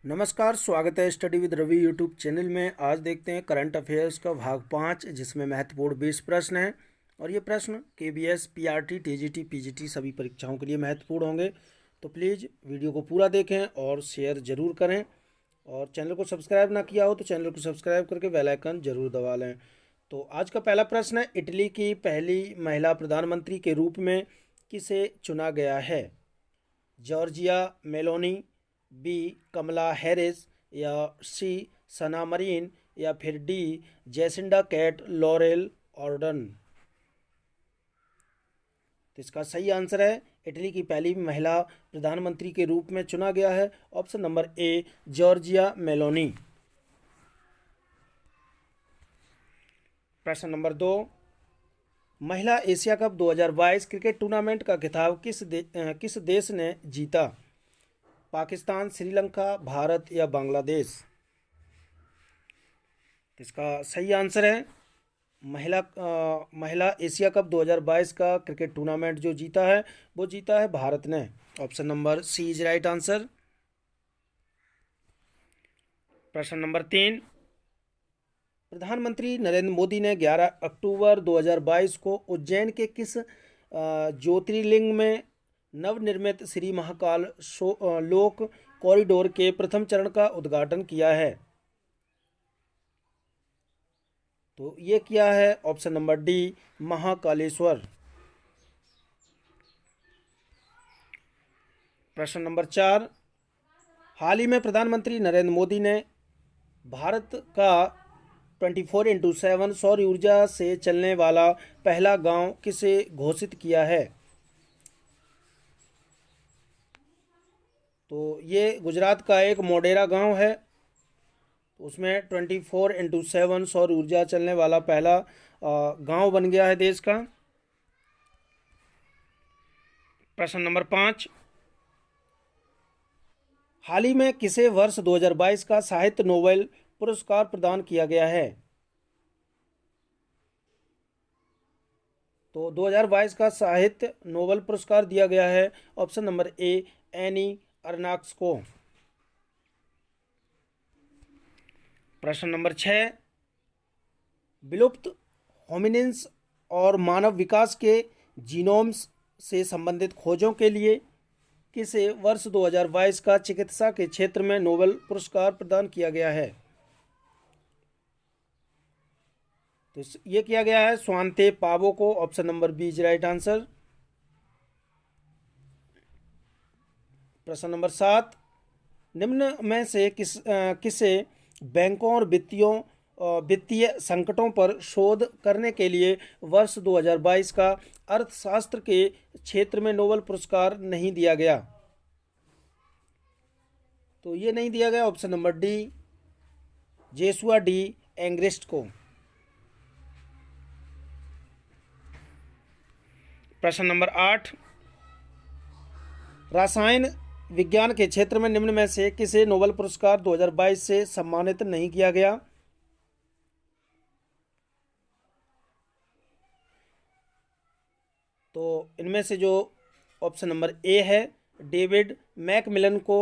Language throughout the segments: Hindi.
नमस्कार, स्वागत है study with Ravi YouTube channel में। आज देखते हैं करंट अफेयर्स का भाग 5, जिसमें महत्वपूर्ण 20 प्रश्न हैं और ये प्रश्न केबीएस, पीआरटी, टीजीटी, पीजीटी सभी परीक्षाओं के लिए महत्वपूर्ण होंगे। तो प्लीज़ वीडियो को पूरा देखें और शेयर ज़रूर करें, और चैनल को सब्सक्राइब ना किया हो तो चैनल को सब्सक्राइब करके बेल आइकन जरूर दबा लें। तो आज का पहला प्रश्न है, इटली की पहली महिला प्रधानमंत्री के रूप में किसे चुना गया है? Giorgia Meloni, B Kamala Harris, या सी सना मरीन, या फिर D Jacinda Kate Laurell Ardern. तो इसका सही आंसर है, इटली की पहली महिला प्रधानमंत्री के रूप में चुना गया है ऑप्शन नंबर ए जॉर्जिया मेलोनी। प्रश्न नंबर 2, महिला एशिया कप 2022 क्रिकेट टूर्नामेंट का खिताब किस देश ने जीता? पाकिस्तान, श्रीलंका, भारत या बांग्लादेश? इसका सही आंसर है, महिला एशिया कप 2022 का क्रिकेट टूर्नामेंट जो जीता है वो जीता है भारत ने। Option number C is right answer. प्रश्न नंबर 3, प्रधानमंत्री नरेंद्र मोदी ने 11 अक्टूबर 2022 को उज्जैन के किस ज्योतिर्लिंग में नवनिर्मित श्री महाकाल लोक कॉरिडोर के प्रथम चरण का उद्घाटन किया है? तो ये किया है ऑप्शन नंबर डी महाकालेश्वर। प्रश्न नंबर 4, हाल ही में प्रधानमंत्री नरेंद्र मोदी ने भारत का 24x7 सौर ऊर्जा से चलने वाला पहला गांव किसे घोषित किया है? तो ये गुजरात का एक मोढेरा गांव है, उसमें 24x7 सौर ऊर्जा चलने वाला पहला गांव बन गया है देश का। प्रश्न नंबर 5, हाल ही में किसे वर्ष 2022 का साहित्य नोबेल पुरस्कार प्रदान किया गया है? तो 2022 का साहित्य नोबेल पुरस्कार दिया गया है ऑप्शन नंबर ए एनी अर्नाक्स को। प्रश्न नंबर 6, विलुप्त होमिनिन्स और मानव विकास के जीनोम्स से संबंधित खोजों के लिए किसे वर्ष 2022 का चिकित्सा के क्षेत्र में नोबेल पुरस्कार प्रदान किया गया है? तो ये किया गया है स्वांते पावो को। Option number B is right answer. प्रश्न नंबर 7, निम्न में से किसे बैंकों और वित्तीय संकटों पर शोध करने के लिए वर्ष 2022 का अर्थशास्त्र के क्षेत्र में नोबेल पुरस्कार नहीं दिया गया? तो ये नहीं दिया गया ऑप्शन नंबर डी जेसुआ डी एंग्रेस्ट को। प्रश्न नंबर 8, रसायन विज्ञान के क्षेत्र में निम्न में से किसे नोबेल पुरस्कार 2022 से सम्मानित नहीं किया गया? तो इनमें से जो ऑप्शन नंबर ए है, डेविड मैकमिलन को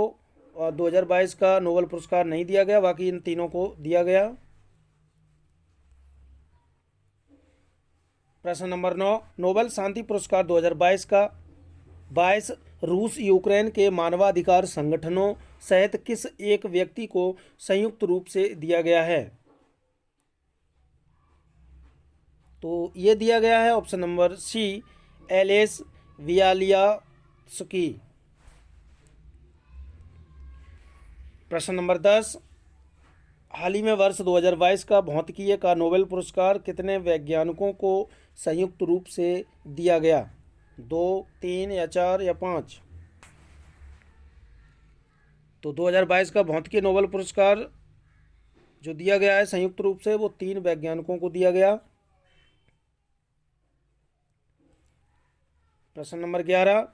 2022 का नोबेल पुरस्कार नहीं दिया गया, बाकी इन तीनों को दिया गया। प्रश्न नंबर 9, नोबेल शांति पुरस्कार 2022 का 22 रूस यूक्रेन के मानवाधिकार संगठनों सहित किस एक व्यक्ति को संयुक्त रूप से दिया गया है? तो ये दिया गया है ऑप्शन नंबर सी एलेस वियालियास्की। प्रश्न नंबर 10, हाल ही में वर्ष 2022 का भौतिकी का नोबेल पुरस्कार कितने वैज्ञानिकों को संयुक्त रूप से दिया गया? 2, 3 या 4 या 5? तो 2022 का भौतिकी नोबेल पुरस्कार जो दिया गया है संयुक्त रूप से, वो 3 वैज्ञानिकों को दिया गया। प्रश्न नंबर 11,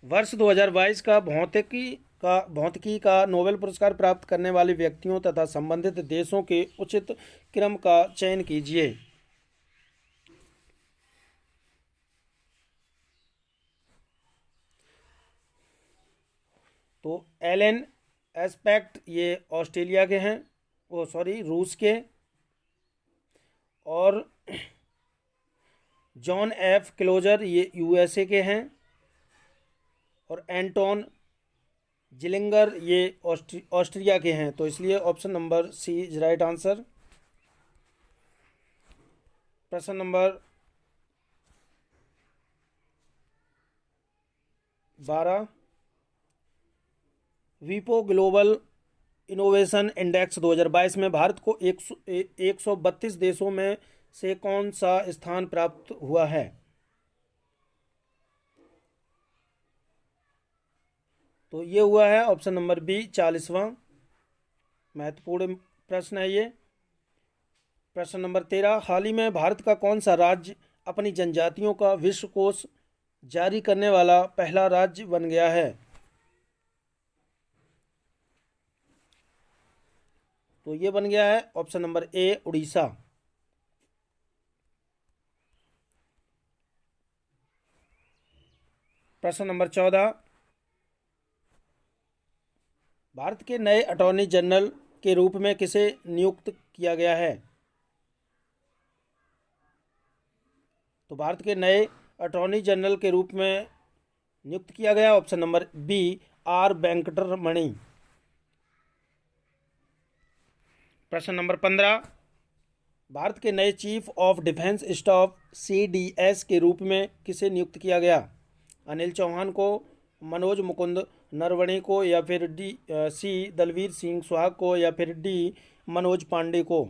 वर्ष 2022 का भौतिकी का नोबेल पुरस्कार प्राप्त करने वाले व्यक्तियों तथा संबंधित देशों के उचित क्रम का चयन कीजिए। तो एलन एस्पेक्ट ये ऑस्ट्रेलिया के हैं, वो सॉरी रूस के, और जॉन एफ क्लोजर ये यूएसए के हैं, और एंटोन जिलिंगर ये ऑस्ट्रिया के हैं। तो इसलिए option number C is right answer. प्रश्न नंबर 12, वीपो ग्लोबल इनोवेशन इंडेक्स 2022 में भारत को 132 देशों में से कौन सा स्थान प्राप्त हुआ है? तो ये हुआ है ऑप्शन नंबर बी 40वां। महत्वपूर्ण प्रश्न है ये। प्रश्न नंबर 13, हाल ही में भारत का कौन सा राज्य अपनी जनजातियों का विश्वकोश जारी करने वाला पहला राज्य बन गया है? तो ये बन गया है ऑप्शन नंबर ए उड़ीसा। प्रश्न नंबर 14, भारत के नए अटॉर्नी जनरल के रूप में किसे नियुक्त किया गया है? तो भारत के नए अटॉर्नी जनरल के रूप में नियुक्त किया गया option number B R Venkataramani. प्रश्न नंबर 15, भारत के नए chief of defence staff CDS के रूप में किसे नियुक्त किया गया? अनिल चौहान को, मनोज मुकुंद नरवणे को, या फिर सी दलवीर सिंह सुहाग को, या फिर डी मनोज पांडे को?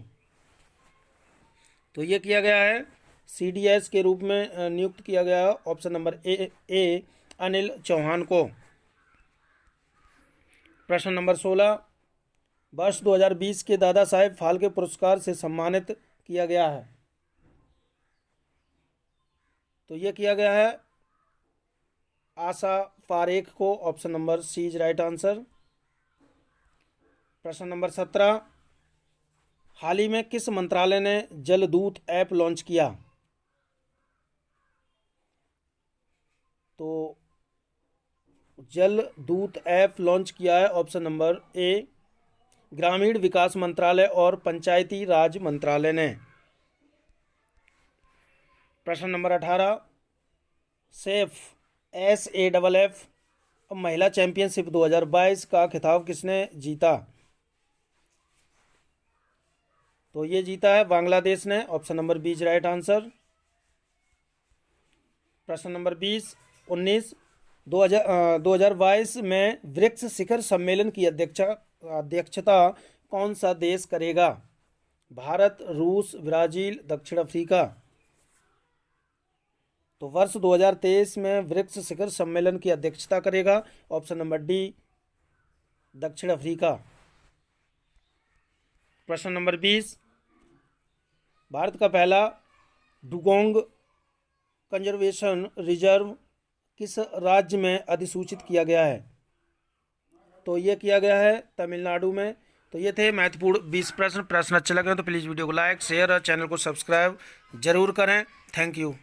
तो ये किया गया है CDS के रूप में नियुक्त किया गया option number A Anil Chauhan को। प्रश्न नंबर 16, वर्ष 2020 के दादा साहेब फाल्के पुरस्कार से सम्मानित किया गया है? तो ये किया गया है आशा पारेख को। Option number C is right answer. प्रश्न नंबर 17, हाल ही में किस मंत्रालय ने जलदूत ऐप लॉन्च किया? तो जलदूत ऐप लॉन्च किया है ऑप्शन नंबर ए ग्रामीण विकास मंत्रालय और पंचायती राज मंत्रालय ने। प्रश्न नंबर 18, सेफ SAFF महिला चैंपियनशिप 2022 का खिताब किसने जीता? तो ये जीता है बांग्लादेश ने। Option number B is right answer. प्रश्न नंबर 19, 2022 में ब्रिक्स शिखर सम्मेलन की अध्यक्षता कौन सा देश करेगा? भारत, रूस, ब्राजील, दक्षिण अफ्रीका? तो वर्ष 2023 में ब्रिक्स शिखर सम्मेलन की अध्यक्षता करेगा ऑप्शन नंबर डी दक्षिण अफ्रीका। प्रश्न नंबर 20, भारत का पहला डुगोंग कंजर्वेशन रिजर्व किस राज्य में अधिसूचित किया गया है? तो ये किया गया है तमिलनाडु में। तो ये थे महत्वपूर्ण 20 प्रश्न। अच्छे लगे तो प्लीज़ वीडियो को लाइक शेयर और चैनल को सब्सक्राइब जरूर करें। Thank you.